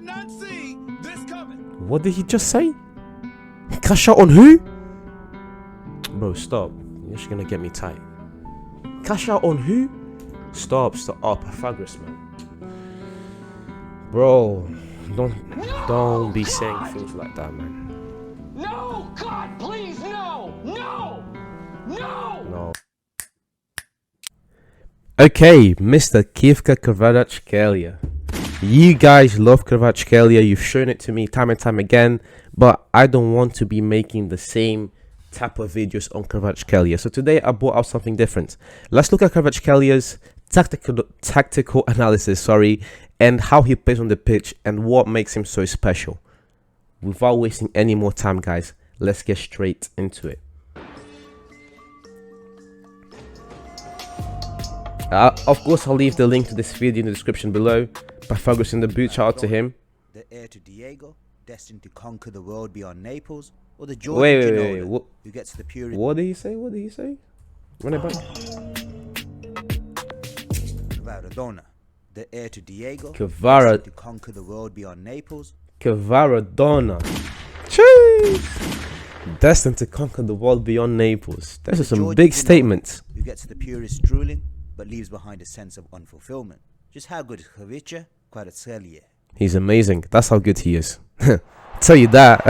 not see this coming. What did he just say? Cash out on who? Bro, stop. You're just gonna get me tight. Cash out on who? Stop. Oh, Pythagoras, man. Bro, don't be saying things like that, man. No, God, please, no! No. Okay, Mr. Khvicha Kvaratskhelia. You guys love Kvaratskhelia. You've shown it to me time and time again, but I don't want to be making the same type of videos on Kvaratskhelia. So today I brought out something different. Let's look at Kvaratskhelia's tactical analysis, and how he plays on the pitch and what makes him so special. Without wasting any more time, guys, let's get straight into it. Of course, I'll leave the link to this video in the description below. Pythagoras in the boot, shout out to him. The heir to Diego, destined to conquer the world beyond Naples, or the Georgian who gets the purest. What did he say? Run it back. Kvaradona, the heir to Diego, Kvara to conquer the world beyond Naples. Kvaradona. Cheese! Destined to conquer the world beyond Naples. Those are some big statements. Who gets the purest drooling, but leaves behind a sense of unfulfillment. Just how good is Khvicha Kvaratskhelia? He's amazing. That's how good he is. Tell you that.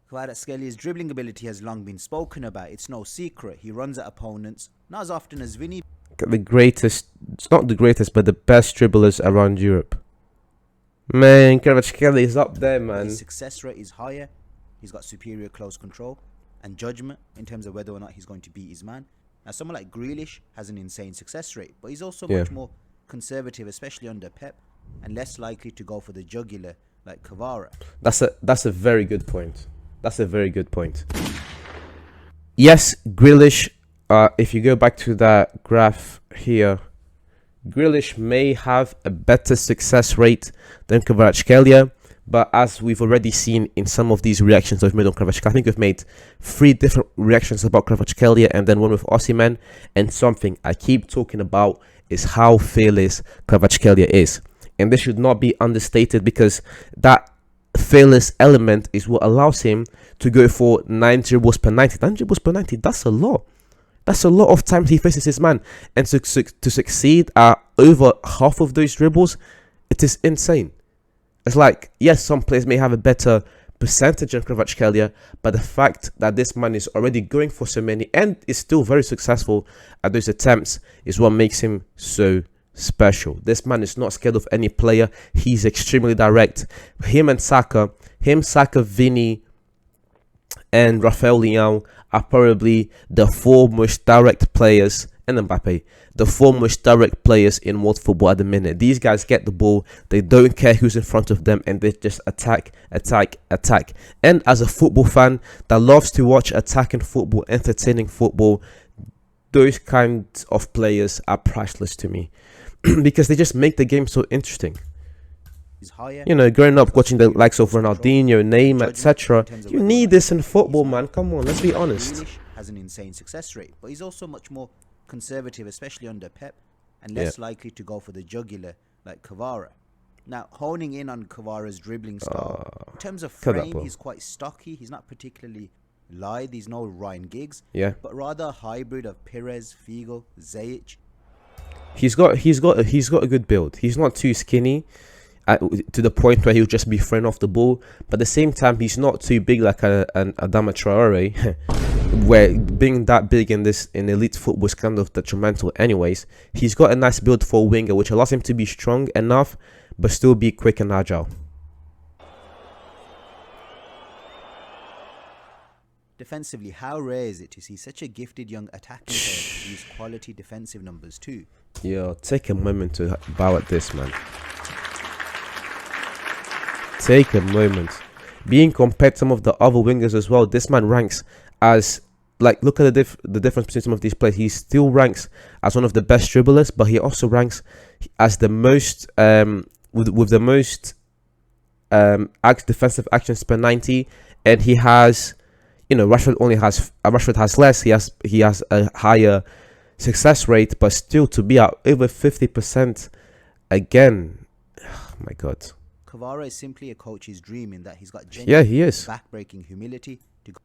Kvaratskelia's dribbling ability has long been spoken about. It's no secret. He runs at opponents, not as often as Vinny. The greatest, it's not the greatest, but the best dribblers around Europe. Man, Kvaratskhelia is up there, man. His success rate is higher. He's got superior close control and judgment in terms of whether or not he's going to beat his man. Now, someone like Grealish has an insane success rate, but he's also much more conservative, especially under Pep, and less likely to go for the jugular like Kvara. That's a very good point. That's a very good point. Yes, Grealish, if you go back to that graph here, Grealish may have a better success rate than Kvaratskhelia, but as we've already seen in some of these reactions I've made on Kvaratskhelia, I think we've made 3 different reactions about Kvaratskhelia and then one with Osimhen, and something I keep talking about is how fearless Kvaratskhelia is. And this should not be understated, because that fearless element is what allows him to go for 9 dribbles per 90. 9 dribbles per 90, that's a lot. That's a lot of times he faces his man. And to succeed at over half of those dribbles, it is insane. It's like, yes, some players may have a better percentage than Kvaratskhelia, but the fact that this man is already going for so many and is still very successful at those attempts is what makes him so special. This man is not scared of any player. He's extremely direct. Him, Saka, Vini, and Rafael Leão are probably the 4 most direct players, and Mbappe, the 4 most direct players in world football at the minute. These guys get the ball, they don't care who's in front of them, and they just attack. And as a football fan that loves to watch attacking football, entertaining football, those kinds of players are priceless to me because they just make the game so interesting. You know, growing up watching the likes of Ronaldinho, Neymar, etc., you need this in football, man. Come on, let's be honest. Grealish has an insane success rate, but he's also much more conservative, especially under Pep, and less likely to go for the jugular like Kvara. Now, honing in on Kvara's dribbling style, in terms of frame, he's quite stocky. He's not particularly lithe. He's no Ryan Giggs, but rather a hybrid of Pires, Figo, Ziyech. He's got a good build. He's not too skinny to the point where he'll just be thrown off the ball, but at the same time, he's not too big like an Adama Traore. Where being that big in elite football is kind of detrimental anyways. He's got a nice build for a winger, which allows him to be strong enough but still be quick and agile. Defensively, how rare is it to see such a gifted young attacking player use quality defensive numbers too? Yo, take a moment to bow at this, man. Take a moment. Being compared to some of the other wingers as well, this man ranks as, like, look at the difference between some of these players. He still ranks as one of the best dribblers, but he also ranks as the most with the most defensive actions per 90, and he has, you know, Rashford has less. He has a higher success rate, but still to be at over 50% again. Oh my God, Kvara is simply a coach's dream in that he's got Yeah, genuine he is. back-breaking humility to go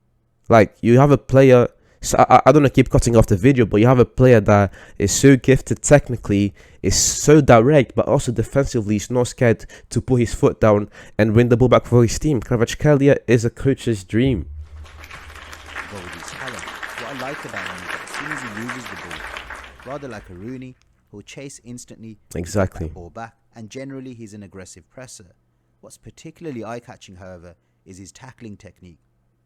Like, you have a player. So I don't want to keep cutting off the video, but you have a player that is so gifted technically, is so direct, but also defensively, is not scared to put his foot down and win the ball back for his team. Kvaratskhelia is a coach's dream. with his talent. What I like about him is that as soon as he loses the ball, rather like a Rooney, he'll chase instantly, Exactly. get that ball back, and generally he's an aggressive presser. What's particularly eye-catching, however, is his tackling technique.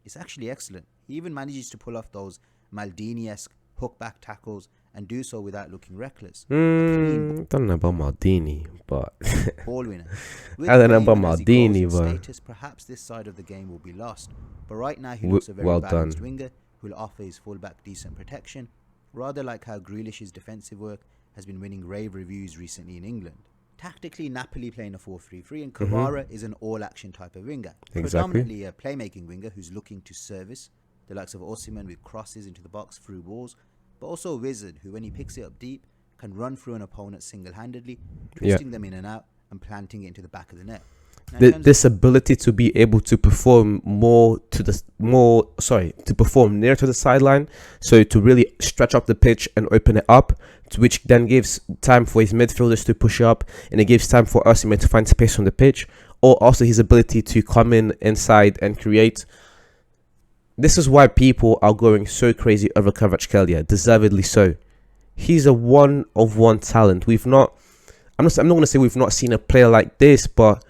It's actually excellent. He even manages to pull off those Maldini-esque hook-back tackles and do so without looking reckless. Don't know about Maldini, but Ball winner. I don't know about With Raven as he Maldini, grows in but status, perhaps this side of the game will be lost. But right now he looks a very well balanced done. winger who will offer his fullback decent protection, rather like how Grealish's defensive work has been winning rave reviews recently in England. Tactically, Napoli playing a 4-3-3 and Kvara is an all-action type of winger. Exactly. Predominantly a playmaking winger who's looking to service the likes of Osimhen with crosses into the box through walls, but also a wizard who, when he picks it up deep, can run through an opponent single-handedly, twisting them in and out and planting it into the back of the net. Now, in terms This ability to be able to perform to perform near to the sideline, so to really stretch up the pitch and open it up, which then gives time for his midfielders to push up, and it gives time for Osimhen to find space on the pitch, or also his ability to come in inside and create. This is why people are going so crazy over Kvaratskhelia, deservedly so. He's a one-of-one talent. I'm not going to say we've not seen a player like this, but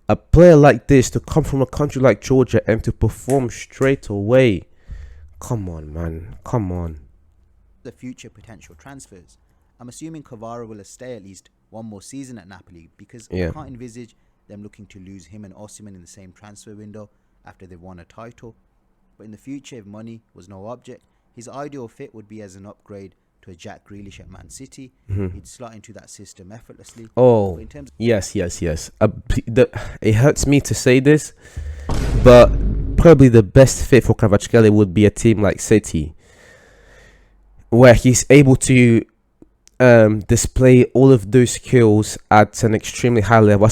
a player like this to come from a country like Georgia and to perform straight away. Come on, man. Come on. the future potential transfers, I'm assuming Kvara will stay at least one more season at Napoli because I can't envisage them looking to lose him and Osimhen in the same transfer window after they've won a title. But in the future, if money was no object, his ideal fit would be as an upgrade to a Jack Grealish at Man City. He'd slot into that system effortlessly. Oh, But in terms yes. It hurts me to say this, but probably the best fit for Kvaratskhelia would be a team like City, where he's able to display all of those skills at an extremely high level. I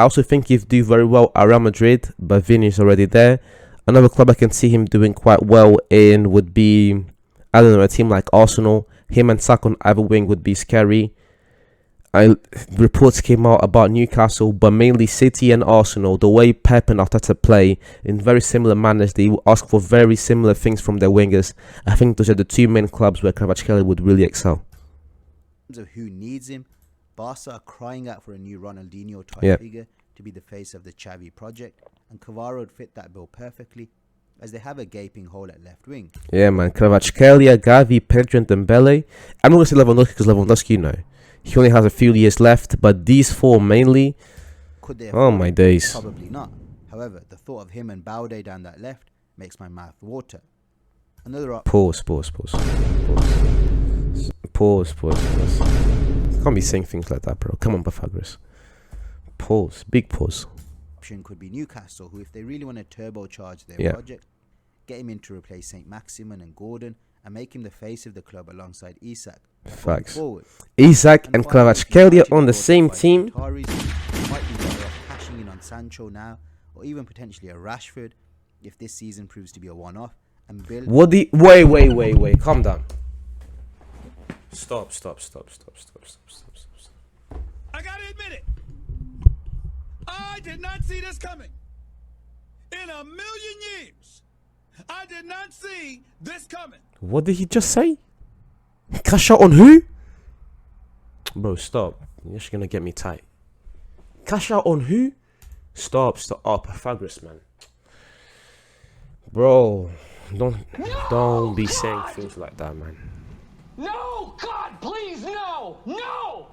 also think he'd do very well at Real Madrid, but Vini's already there. Another club I can see him doing quite well in would be, I don't know, a team like Arsenal. Him and Saka on either wing would be scary. Reports came out about Newcastle, but mainly City and Arsenal. The way Pep and Arteta play in very similar manners, they will ask for very similar things from their wingers. I think those are the two main clubs where Kvaratskhelia would really excel. of who needs him, Barca are crying out for a new Ronaldinho type figure to be the face of the Xavi project, and Kvara would fit that bill perfectly, as they have a gaping hole at left wing. Yeah, man. Kvaratskhelia, Gavi, Pedro, and Dembele. I'm not going to say Lewandowski because Lewandowski, you know, he only has a few years left, but these four mainly. Could they Oh afford my him? days. Probably not. However, the thought of him and Baude down that left makes my mouth water. Another Pause. Can't be saying things like that, bro. Come on, Pythagoras. Pause. Big pause. option could be Newcastle, who, if they really want to turbocharge their project, get him in to replace St. Maximin and Gordon and make him the face of the club alongside Isak. Facts. Forward. Isak and finally, Kvaratskhelia United on the brought same by team. Qataris, might be better off cashing in on Sancho now, or even potentially a Rashford if this season proves to be a one-off, and build. Wait. Calm down. Stop. I gotta admit it. I did not see this coming. In a million years, I did not see this coming. What did he just say? Cash out on who? Bro, stop. You're just gonna get me tight. Cash out on who? Stop. Oh, Pythagoras, man. Bro, don't be saying things like that, man. No! God, please, no! No!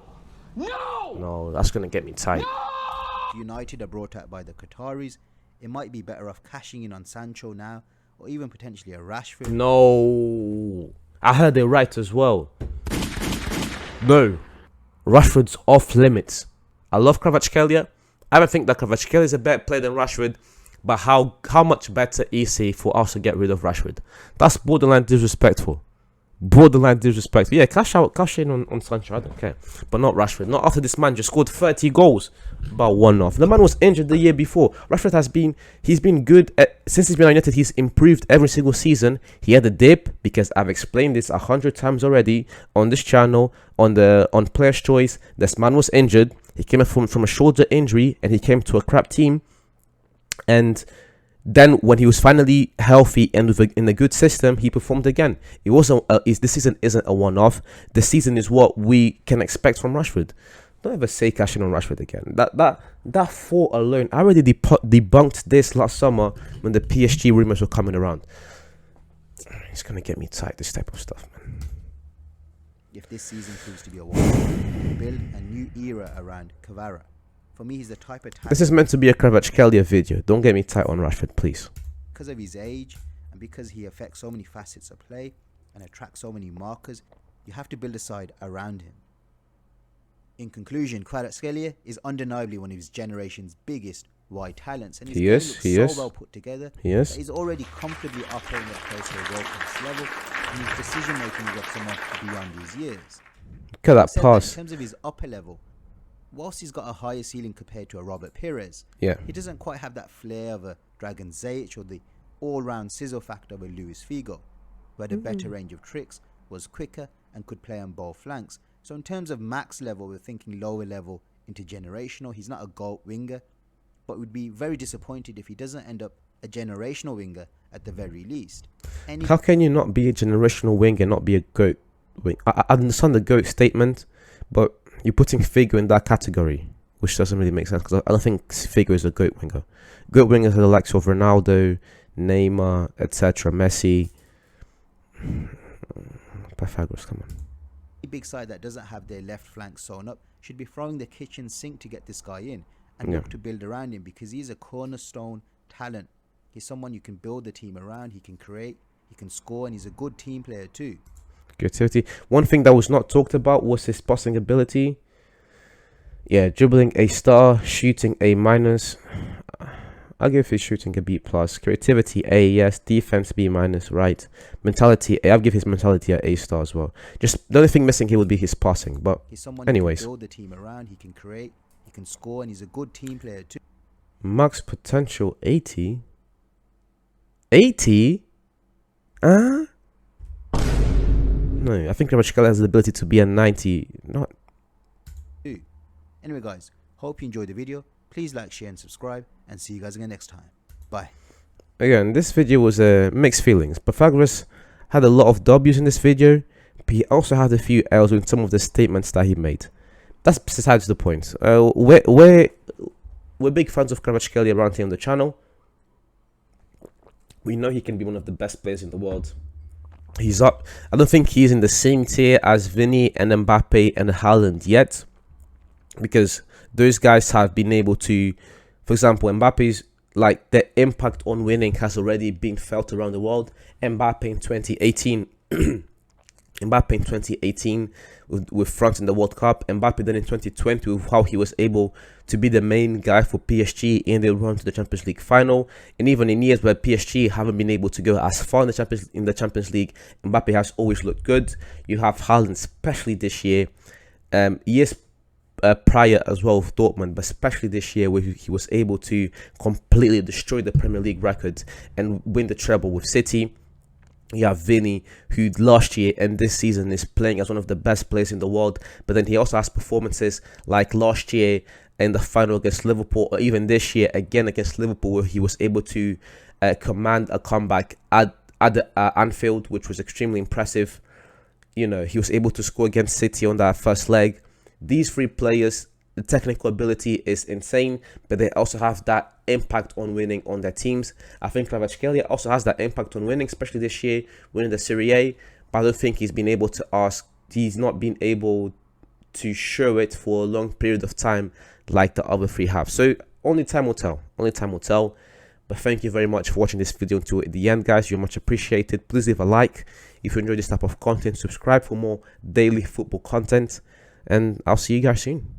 No! No, that's gonna get me tight. United are brought out by the Qataris, it might be better off cashing in on Sancho now, or even potentially a Rashford. No, I heard it right as well. No, Rashford's off limits. I love Kvaratskhelia. I don't think that Kvaratskhelia is a better player than Rashford, but how much better is he for us to get rid of Rashford? That's borderline disrespectful. Borderline disrespect. Yeah, cash in on Sancho. I don't care, but not Rashford. Not after this man just scored 30 goals, about one off. The man was injured the year before. Rashford he's been good since he's been at United. He's improved every single season. He had a dip because I've explained this 100 times already on this channel on Player's Choice. This man was injured. He came from a shoulder injury and he came to a crap team, and then when he was finally healthy and in a good system, he performed again. It wasn't. This season isn't a one-off. The season is what we can expect from Rashford. Don't ever say cash in on Rashford again. That thought alone, I already debunked this last summer when the PSG rumors were coming around. It's gonna get me tight. This type of stuff, man. If this season proves to be a one, build a new era around Kvara. For me, he's the type of talent. This is meant to be a Kvaratskhelia video. Don't get me tight on Rashford, please. Because of his age and because he affects so many facets of play and attracts so many markers, you have to build a side around him. In conclusion, Kvaratskhelia is undeniably one of his generation's biggest wide talents, and his game looks so well put together that he's already comfortably operating at close to a world-class level, and his decision-making is somewhat beyond his years. Look at that pass. In terms of his upper level, whilst he's got a higher ceiling compared to a Robert Pires, he doesn't quite have that flair of a Dragan Zayic or the all-round sizzle factor of a Luis Figo, who had a better range of tricks, was quicker, and could play on both flanks. So in terms of max level, we're thinking lower level intergenerational. He's not a GOAT winger, but would be very disappointed if he doesn't end up a generational winger at the very least. How can you not be a generational winger and not be a GOAT winger? I understand the GOAT statement, but you're putting Figo in that category, which doesn't really make sense because I don't think Figo is a GOAT winger. GOAT wingers are the likes of Ronaldo, Neymar, etc., Messi. Pythagoras, come on. A big side that doesn't have their left flank sewn up should be throwing the kitchen sink to get this guy in and look to build around him, because he's a cornerstone talent. He's someone you can build the team around. He can create, he can score, and he's a good team player too. Creativity. One thing that was not talked about was his passing ability. Yeah, dribbling A star, shooting A minus. I'll give his shooting a B plus. Creativity A, yes. Defense B minus, right. Mentality A. I'll give his mentality A star as well. Just the only thing missing here would be his passing. But he's someone anyways, you can build the team around. He can create, he can score, and he's a good team player too. max potential 80. 80? No, I think Kvaratskhelia has the ability to be a 90. Not. Anyway, guys, hope you enjoyed the video. Please like, share, and subscribe, and see you guys again next time. Bye. Again, this video was mixed feelings. Pythagoras had a lot of W's in this video, but he also had a few L's with some of the statements that he made. That's besides the point. We're big fans of Kvaratskhelia around here on the channel. We know he can be one of the best players in the world. He's up. I don't think he's in the same tier as Vini and Mbappe and Haaland yet, because those guys have been able to, for example, Mbappe's, like, the impact on winning has already been felt around the world. Mbappe in 2018 Mbappe in 2018 with France in the World Cup. Mbappe then in 2020 with how he was able to be the main guy for PSG in the run to the Champions League final. And even in years where PSG haven't been able to go as far in the Champions League, Mbappe has always looked good. You have Haaland, especially this year. Years prior as well with Dortmund, but especially this year where he was able to completely destroy the Premier League record and win the treble with City. You have Vini, who last year and this season is playing as one of the best players in the world, but then he also has performances like last year in the final against Liverpool, or even this year again against Liverpool, where he was able to command a comeback at Anfield, which was extremely impressive. You know, he was able to score against City on that first leg. These three players, the technical ability is insane, but they also have that impact on winning on their teams. I think Kvaratskhelia also has that impact on winning, especially this year, winning the Serie A. But I don't think he's not been able to show it for a long period of time like the other three have. So only time will tell. Only time will tell. But thank you very much for watching this video until the end, guys. You're much appreciated. Please leave a like if you enjoy this type of content. Subscribe for more daily football content. And I'll see you guys soon.